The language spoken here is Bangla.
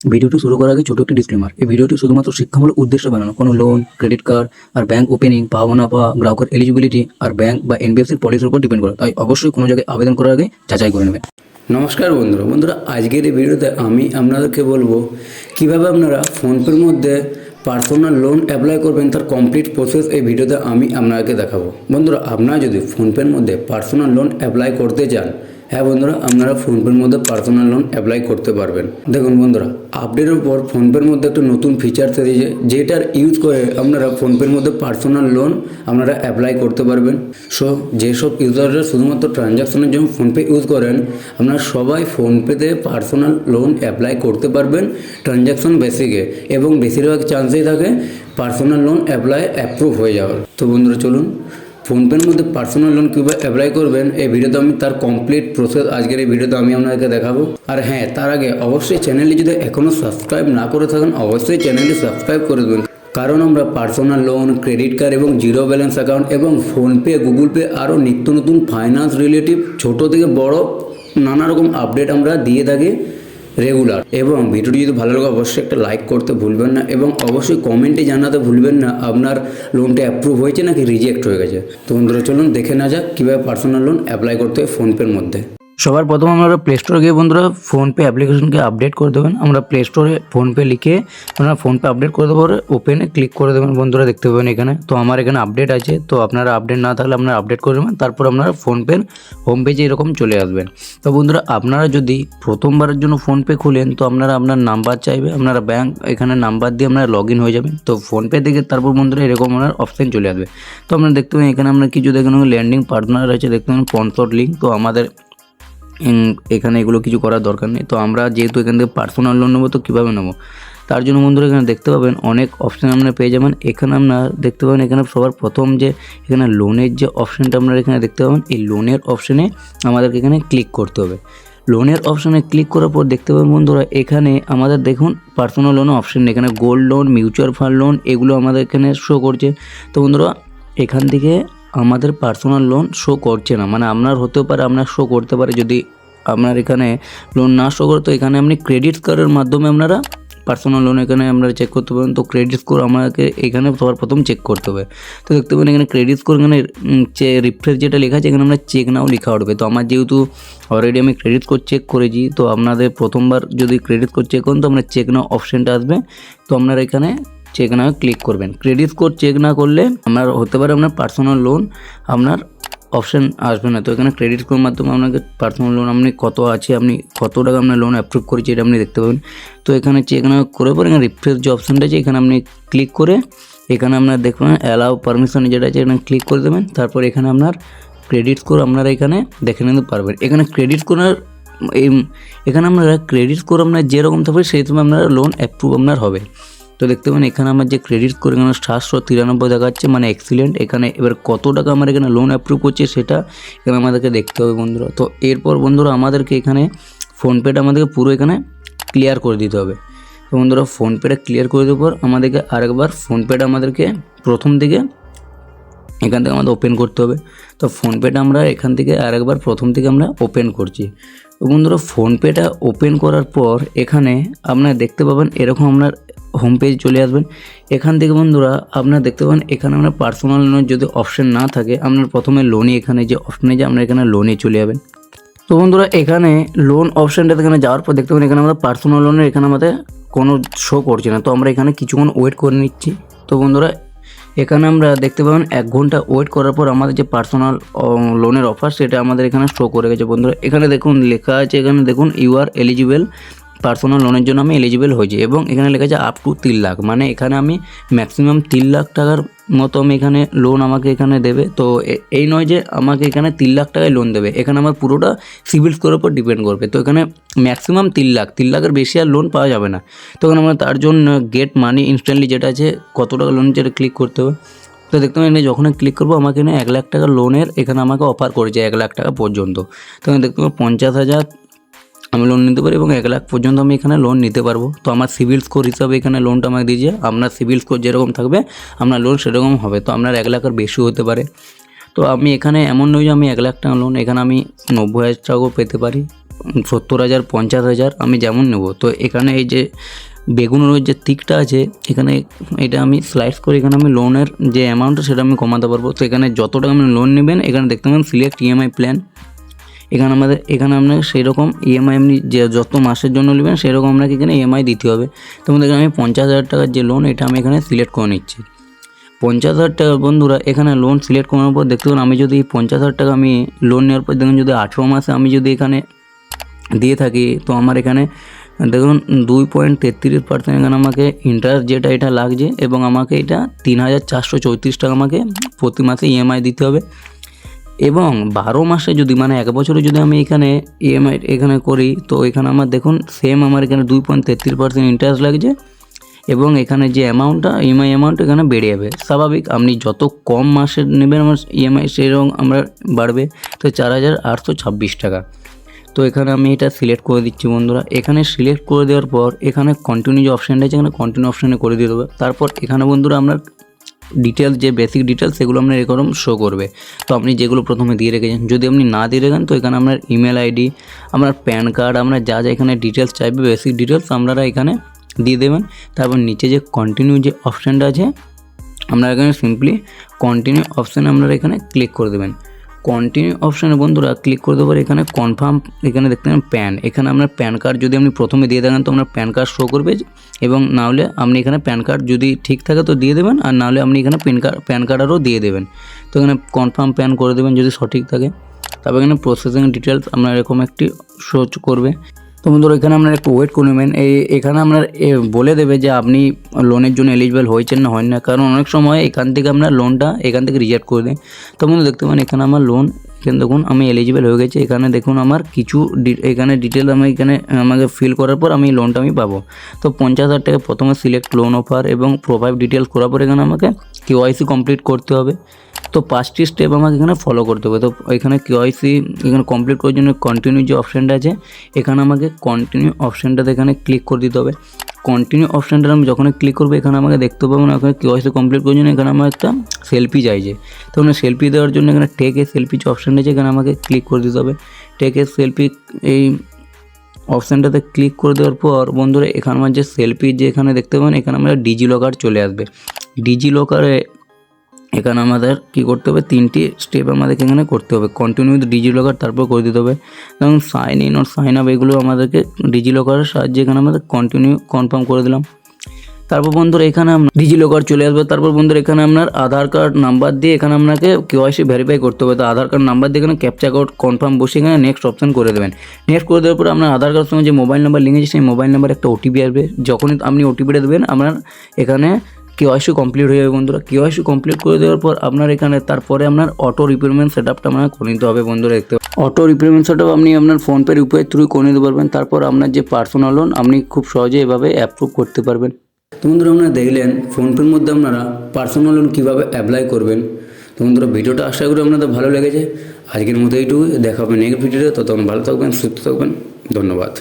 ভিডিওটি শুরু করার আগে ছোট একটি ডিসক্লেমার। এই ভিডিওটি শুধুমাত্র শিক্ষামূলক উদ্দেশ্যে বানানো। কোনো লোন, ক্রেডিট কার্ড আর ব্যাংক ওপেনিং, পাওয়া না পাওয়া, গ্রাহকের এলিজিবিলিটি আর ব্যাংক বা এনবিএফসির পলিসির উপর ডিপেন্ড করে। তাই অবশ্যই কোনো জায়গায় আবেদন করার আগে যাচাই করে নেবেন। নমস্কার বন্ধুরা আজকের এই ভিডিওতে আমি আপনাদেরকে বলবো কিভাবে আপনারা ফোনপের মধ্যে পার্সোনাল লোন অ্যাপ্লাই করবেন, তার কমপ্লিট প্রসেস এই ভিডিওতে আমি আপনাদেরকে দেখাবো। বন্ধুরা, আপনারা যদি ফোনপের মধ্যে পার্সোনাল লোন অ্যাপ্লাই করতে চান, হ্যাঁ বন্ধুরা, আপনারা ফোনপের মধ্যে পার্সোনাল লোন অ্যাপ্লাই করতে পারবেন। দেখুন বন্ধুরা, আপডেটের পর ফোনপের মধ্যে একটা নতুন ফিচার্স এসেছে, যেটার ইউজ করে আপনারা ফোনপের মধ্যে পার্সোনাল লোন আপনারা অ্যাপ্লাই করতে পারবেন। সো যেসব ইউজাররা শুধুমাত্র ট্রানজ্যাকশনের জন্য ফোনপে ইউজ করেন, আপনারা সবাই ফোনপেতে পার্সোনাল লোন অ্যাপ্লাই করতে পারবেন ট্রানজ্যাকশন বেসিকে, এবং বেশিরভাগ চান্সেই থাকে পার্সোনাল লোন অ্যাপ্রুভ হয়ে যাওয়ার। তো বন্ধুরা চলুন, ফোনপের মধ্যে পার্সোনাল লোন কীভাবে অ্যাপ্লাই করবেন এই ভিডিওতে আমি তার কমপ্লিট প্রসেস আজকের এই ভিডিওতে আমি আপনাদেরকে দেখাবো। আর হ্যাঁ, তার আগে অবশ্যই চ্যানেলটি যদি এখনও সাবস্ক্রাইব না করে থাকেন, অবশ্যই চ্যানেলটি সাবস্ক্রাইব করে দেবেন, কারণ আমরা পার্সোনাল লোন, ক্রেডিট কার্ড এবং জিরো ব্যালেন্স অ্যাকাউন্ট এবং ফোনপে, গুগল পে আরও নিত্য নতুন ফাইন্যান্স রিলেটিভ ছোট থেকে বড় নানা রকম আপডেট আমরা দিয়ে থাকি রেগুলার। এবং ভিডিওটি যদি ভালো লাগে অবশ্যই একটা লাইক করতে ভুলবেন না, এবং অবশ্যই কমেন্টে জানাতে ভুলবেন না আপনার লোনটা অ্যাপ্রুভ হয়েছে নাকি রিজেক্ট হয়ে গেছে। তো বন্ধুরা চলুন দেখে না যাক কীভাবে পার্সোনাল লোন অ্যাপ্লাই করতে হয় ফোনপের মধ্যে। সবার প্রথম আপনারা প্লে স্টোরে গিয়ে বন্ধুরা ফোনপে অ্যাপ্লিকেশনকে আপডেট করে দেবেন। আমরা প্লে স্টোরে ফোনপে লিখে আপনারা ফোনপে আপডেট করে দেবো, ওপেনে ক্লিক করে দেবেন। বন্ধুরা দেখতে পাবেন এখানে, তো আমার এখানে আপডেট আছে, তো আপনারা আপডেট না থাকলে আপনারা আপডেট করে দেবেন। তারপর আপনারা ফোনপের হোম পেজে এরকম চলে আসবেন। তো বন্ধুরা, আপনারা যদি প্রথমবারের জন্য ফোনপে খুলেন, তো আপনারা আপনার নাম্বার চাইবে, আপনারা ব্যাংক এখানে নাম্বার দিয়ে আপনারা লগ ইন হয়ে যাবেন। তো ফোনপে থেকে তারপর বন্ধুরা এরকম আপনার অপশান চলে আসবে। তো আপনারা দেখতে পাবেন এখানে আপনার কিছু দেখেন ল্যান্ডিং পার্টনার আছে, দেখতে পাবেন স্পন্সর লিঙ্ক। তো আমাদের এখানে এগুলো কিছু করার দরকার নেই। তো আমরা যেহেতু এখান থেকে পার্সোনাল লোন নেবো, তো কীভাবে নেবো তার জন্য বন্ধুরা এখানে দেখতে পাবেন অনেক অপশান আপনারা পেয়ে যাবেন। এখানে আপনারা দেখতে পাবেন এখানে সবার প্রথম যে এখানে লোনের যে অপশানটা আপনারা এখানে দেখতে পাবেন, এই লোনের অপশানে আমাদেরকে এখানে ক্লিক করতে হবে। লোনের অপশানে ক্লিক করার পর দেখতে পাবেন বন্ধুরা এখানে আমাদের দেখুন পার্সোনাল লোনের অপশান, এখানে gold loan, mutual fund loan এগুলো আমাদের এখানে শো করছে। তো বন্ধুরা এখান থেকে আমাদের পার্সোনাল লোন শো করছে না, মানে আপনার হতেও পারে আপনার শো করতে পারে। যদি আপনার এখানে লোন না শো করে, তো এখানে আপনি ক্রেডিট কার্ডের মাধ্যমে আপনারা পার্সোনাল লোন এখানে আপনারা চেক করতে পারেন। তো ক্রেডিট স্কোর আমাকে এখানে সবার প্রথম চেক করতে হবে। তো দেখতে পাবেন এখানে ক্রেডিট স্কোর এখানে রিফ্রেশ যেটা লেখা আছে, এখানে আমরা চেক নাও লেখা উঠবে। তো আমার যেহেতু অলরেডি আমি ক্রেডিট স্কোর চেক করেছি, তো আপনাদের প্রথমবার যদি ক্রেডিট স্কোর চেক করেন, তো আপনার চেক নাও অপশানটা আসবে। তো আপনারা এখানে চেক নাও ক্লিক করবেন। ক্রেডিট স্কোর চেক না করলে আপনার হতে পারে আপনার পার্সোনাল লোন আপনার অপশান আসবে না। তো এখানে ক্রেডিট স্কোর মাধ্যমে আপনাকে পার্সোনাল লোন আপনি কত আছে, আপনি কত টাকা আপনার লোন অ্যাপ্রুভ করেছে এটা আপনি দেখতে পাবেন। তো এখানে চেক না করে পরে এখানে রিফ্রেশ যে অপশানটা আছে এখানে আপনি ক্লিক করে এখানে আপনার দেখবেন অ্যালাউ পারমিশন যেটা আছে এখানে ক্লিক করে দেবেন। তারপর এখানে আপনার ক্রেডিট স্কোর আপনারা এখানে দেখে নিতে পারবেন। এখানে ক্রেডিট স্কোরের এখানে আপনারা ক্রেডিট স্কোর আপনার যেরকম থাকবে সেই সময় আপনার লোন অ্যাপ্রুভ আপনার হবে। তো দেখতে পাবেন এখানে আমার যে ক্রেডিট স্কোর এখানে 793 দেখাচ্ছে, মানে এক্সিলেন্ট। এখানে এবার কত টাকা আমার এখানে লোন অ্যাপ্রুভ করছে সেটা এখানে আমাদেরকে দেখতে হবে বন্ধুরা। তো এরপর বন্ধুরা আমাদেরকে এখানে ফোনপেটা আমাদেরকে পুরো এখানে ক্লিয়ার করে দিতে হবে। তো বন্ধুরা ফোনপেটা ক্লিয়ার করে দেওয়ার পর আমাদেরকে আরেকবার ফোনপেটা আমাদেরকে প্রথম থেকে এখান থেকে আমাদের ওপেন করতে হবে। তো ফোনপেটা আমরা এখান থেকে আরেকবার প্রথম থেকে আমরা ওপেন করছি। তো বন্ধুরা ফোনপেটা ওপেন করার পর এখানে আপনারা দেখতে পাবেন এরকম আপনার হোম পেজ চলে আসবেন। এখান থেকে বন্ধুরা আপনারা দেখতে পাবেন এখানে আপনার পার্সোনাল লোনের যদি অপশান না থাকে, আপনার প্রথমে লোনই এখানে যে অপশানে যে আপনারা এখানে লোনে চলে যাবেন। তো বন্ধুরা এখানে লোন অপশানটাতে এখানে যাওয়ার পর দেখতে পাবেন এখানে আমাদের পার্সোনাল লোনের এখানে আমাদের কোনো শো করছে না। তো আমরা এখানে কিছুক্ষণ ওয়েট করে নিচ্ছি। তো বন্ধুরা এখানে আমরা দেখতে পাবেন 1 ঘন্টা ওয়েট করার পর আমাদের যে পার্সোনাল লোনের অফার সেটা আমাদের এখানে শো করে গেছে। বন্ধুরা এখানে দেখুন লেখা আছে, এখানে দেখুন ইউ আর এলিজিবল, পার্সোনাল লোনের জন্য আমি এলিজিবল হয়েছি, এবং এখানে লেখা আছে আপ টু 3 লাখ, মানে এখানে আমি ম্যাক্সিমাম 3 লাখ টাকার মতো আমি এখানে লোন আমাকে এখানে দেবে। তো এই নয় যে আমাকে এখানে 3 লাখ টাকায় লোন দেবে, এখানে আমার পুরোটা সিভিল স্কোরের উপর ডিপেন্ড করবে। তো এখানে ম্যাক্সিমাম 3 লাখের বেশি আর লোন পাওয়া যাবে না। তো এখানে আমরা তার জন্য গেট মানি ইনস্ট্যান্টলি যেটা আছে কত টাকা লোন যেটা ক্লিক করতে হবে। তো দেখতে পাবেন যখন ক্লিক করবো আমাকে এখানে 1 লাখ টাকা লোনের এখানে আমাকে অফার করেছে 1 লাখ টাকা পর্যন্ত। তো দেখতে পাবেন 50,000 আমি লোন নিতে পারি, এবং 1 লাখ পর্যন্ত আমি এখানে লোন নিতে পারবো। তো আমার সিভিল স্কোর হিসাবে এখানে লোনটা আমাকে দিয়েছে। আপনার সিভিল স্কোর যেরকম থাকবে আপনার লোন সেরকম হবে। তো আপনার 1 লাখের বেশি হতে পারে। তো আমি এখানে এমন নয় যে আমি 1 লাখ টাকা লোন, এখানে আমি 90,000 টাকাও পেতে পারি। 70,000, 50,000 আমি যেমন নেব। তো এখানে এই যে বেগুনের যে টিকটা আছে এখানে, এটা আমি স্লাইস করে এখানে আমি লোনের যে অ্যামাউন্টটা সেটা আমি কমাতে পারবো। তো এখানে যত টাকা আপনি লোন নেবেন এখানে দেখতে পাবেন সিলেক্ট ইএমআই প্ল্যান। এখানে আপনাকে সেই রকম ইএমআই আপনি যে যত মাসের জন্য নেবেন সেরকম আপনাকে এখানে ইএমআই দিতে হবে। তো এখানে আমি 50,000 টাকার যে লোন এটা আমি এখানে সিলেক্ট করে নিচ্ছি। 50,000 টাকা বন্ধুরা এখানে লোন সিলেক্ট করার পর দেখতে পাবেন আমি যদি 50,000 টাকা আমি লোন নেওয়ার পর দেখুন যদি 18 মাসে আমি যদি এখানে দিয়ে থাকি, তো আমার এখানে দেখুন 2.33% এখানে আমাকে ইন্টারেস্ট যেটা এটা লাগছে, এবং আমাকে এটা 3,434 টাকা আমাকে প্রতি মাসে ইএমআই দিতে হবে। এবং 12 মাসে যদি মানে 1 বছরে যদি আমি এখানে ইএমআই এখানে করি, তো এখানে আমার দেখুন সেম আমার এখানে 2.33% ইন্টারেস্ট লাগছে, এবং এখানে যে অ্যামাউন্টটা ইএমআই অ্যামাউন্ট এখানে বেড়ে যাবে। স্বাভাবিক, আপনি যত কম মাসের নেবেন আমার ইএমআই সেরকম আমরা বাড়বে। তো 4,826 টাকা। তো এখানে আমি এটা সিলেক্ট করে দিচ্ছি বন্ধুরা। এখানে সিলেক্ট করে দেওয়ার পর এখানে কন্টিনিউ যে অপশানটা আছে এখানে কন্টিনিউ অপশানে করে দিয়ে দেবে। তারপর এখানে বন্ধুরা আপনার ডিটেলস যে বেসিক ডিটেলস সেগুলো আপনার এরকম শো করবে। তো আপনি যেগুলো প্রথমে দিয়ে রেখেছেন, যদি আপনি না দিয়ে রেখেন তো এখানে আপনার ইমেল আইডি, আপনার প্যান কার্ড, আপনার যা যা এখানে ডিটেলস চাইবে বেসিক ডিটেলস আপনারা এখানে দিয়ে দেবেন। তারপর নিচে যে কন্টিনিউ যে অপশানটা আছে আপনারা এখানে সিম্পলি কন্টিনিউ অপশানে আপনারা এখানে ক্লিক করে দেবেন। কন্টিনিউ অপশানে বন্ধুরা ক্লিক করে দেওয়ার এখানে কনফার্ম এখানে দেখতে পাবেন প্যান। এখানে আপনার প্যান কার্ড যদি আপনি প্রথমে দিয়ে দেন তো আপনার প্যান কার্ড শো করবে, এবং না হলে আপনি এখানে প্যান কার্ড যদি ঠিক থাকে তো দিয়ে দেবেন, আর না হলে আপনি এখানে প্যান কার্ড আরও দিয়ে দেবেন। তো এখানে কনফার্ম প্যান করে দেবেন যদি সঠিক থাকে। তারপর এখানে প্রসেসিং ডিটেলস আপনার এরকম একটি শো করবে। তো বন্ধুরা এখানে আপনারা একটু ওয়েট করে নেবেন। এখানে আপনার বলে দেবে যে আপনি লোনের জন্য এলিজিবল হয়েছেন না হয় না, কারণ অনেক সময় এখান থেকে আপনার লোনটা এখান থেকে রিজেক্ট করে দেয়। তো বন্ধু দেখতে পাবেন এখানে আমার লোন, এখানে দেখুন আমি এলিজিবল হয়ে গেছি। এখানে দেখুন আমার কিছু এখানে ডিটেল আমি এখানে আমাকে ফিল করার পর আমি লোনটা আমি পাবো। তো 50,000 টাকা প্রথমে সিলেক্ট লোন অফার এবং প্রোফাইল ডিটেলস করার পর এখানে আমাকে কেওয়াইসি কমপ্লিট করতে হবে। তো 5টি স্টেপ আমাকে এখানে ফলো করতে হবে। তো এখানে কেওয়াইসি এখানে কমপ্লিট করার জন্য কন্টিনিউ যে অপশানটা আছে এখানে আমাকে কন্টিনিউ অপশানটাতে এখানে ক্লিক করে দিতে হবে। কন্টিনিউ অপশানটা আমি যখন ক্লিক করবো এখানে আমাকে দেখতে পাবো না এখানে কেওয়াইসি কমপ্লিট করার জন্য এখানে আমার একটা সেলফি চাইছে। তো এখানে সেলফি দেওয়ার জন্য এখানে টেক এ সেলফি যে অপশানটা আছে এখানে আমাকে ক্লিক করে দিতে হবে। টেক এ সেলফি এই অপশানটাতে ক্লিক করে দেওয়ার পর বন্ধুরা এখানে আমার যে সেলফি যে এখানে দেখতে পাবেন এখানে আমরা ডিজি লকার চলে আসবে। ডিজি লকারে এখানে আমাদের কী করতে হবে, 3টি স্টেপ আমাদেরকে এখানে করতে হবে। কন্টিনিউ উইথ ডিজি লকার তারপর করে দিতে হবে। যেমন সাইন ইন আর সাইন আপ এগুলো আমাদেরকে ডিজি লকারের সাহায্যে এখানে আমাদের কন্টিনিউ কনফার্ম করে দিলাম। তারপর বন্ধুরা এখানে ডিজি লকার চলে আসবে। তারপর বন্ধুরা এখানে আপনার আধার কার্ড নাম্বার দিয়ে এখানে আপনাকে কেওয়াইসি ভেরিফাই করতে হবে। তো আধার কার্ড নাম্বার দিয়ে এখানে ক্যাপচা কোড কনফার্ম বসে এখানে নেক্সট অপশন করে দেবেন। নেক্সট করে দেওয়ার পরে আপনার আধার কার্ডের সঙ্গে যে মোবাইল নাম্বার লিঙ্ক আছে সেই মোবাইল নাম্বার একটা ওটিপি আসবে। যখনই আপনি ওটিপিটা দেবেন আপনার এখানে কেওয়াইসি কমপ্লিট হয়ে যাবে বন্ধুরা। কেওয়াইসি কমপ্লিট করে দেওয়ার পর আপনার এখানে তারপরে আপনার অটো রিপেমেন্ট সেটআপটা আপনার করে নিতে হবে বন্ধুরা। দেখতে অটো রিপেমেন্ট সেটআপ আপনি আপনার ফোনপের ইউপিআই থ্রু করে নিতে পারবেন। তারপর আপনার যে পার্সোনাল লোন আপনি খুব সহজে এভাবে অ্যাপ্রুভ করতে পারবেন। তো বন্ধুরা আপনারা দেখলেন ফোনপের মধ্যে আপনারা পার্সোনাল লোন কীভাবে অ্যাপ্লাই করবেন। তো বন্ধুরা ভিডিওটা আশা করি আপনাদের ভালো লেগেছে। আজকের মতো এইটুকু, দেখা হবে নেক্সট ভিডিওতে। ততক্ষণ ভালো থাকবেন, সুস্থ থাকবেন, ধন্যবাদ।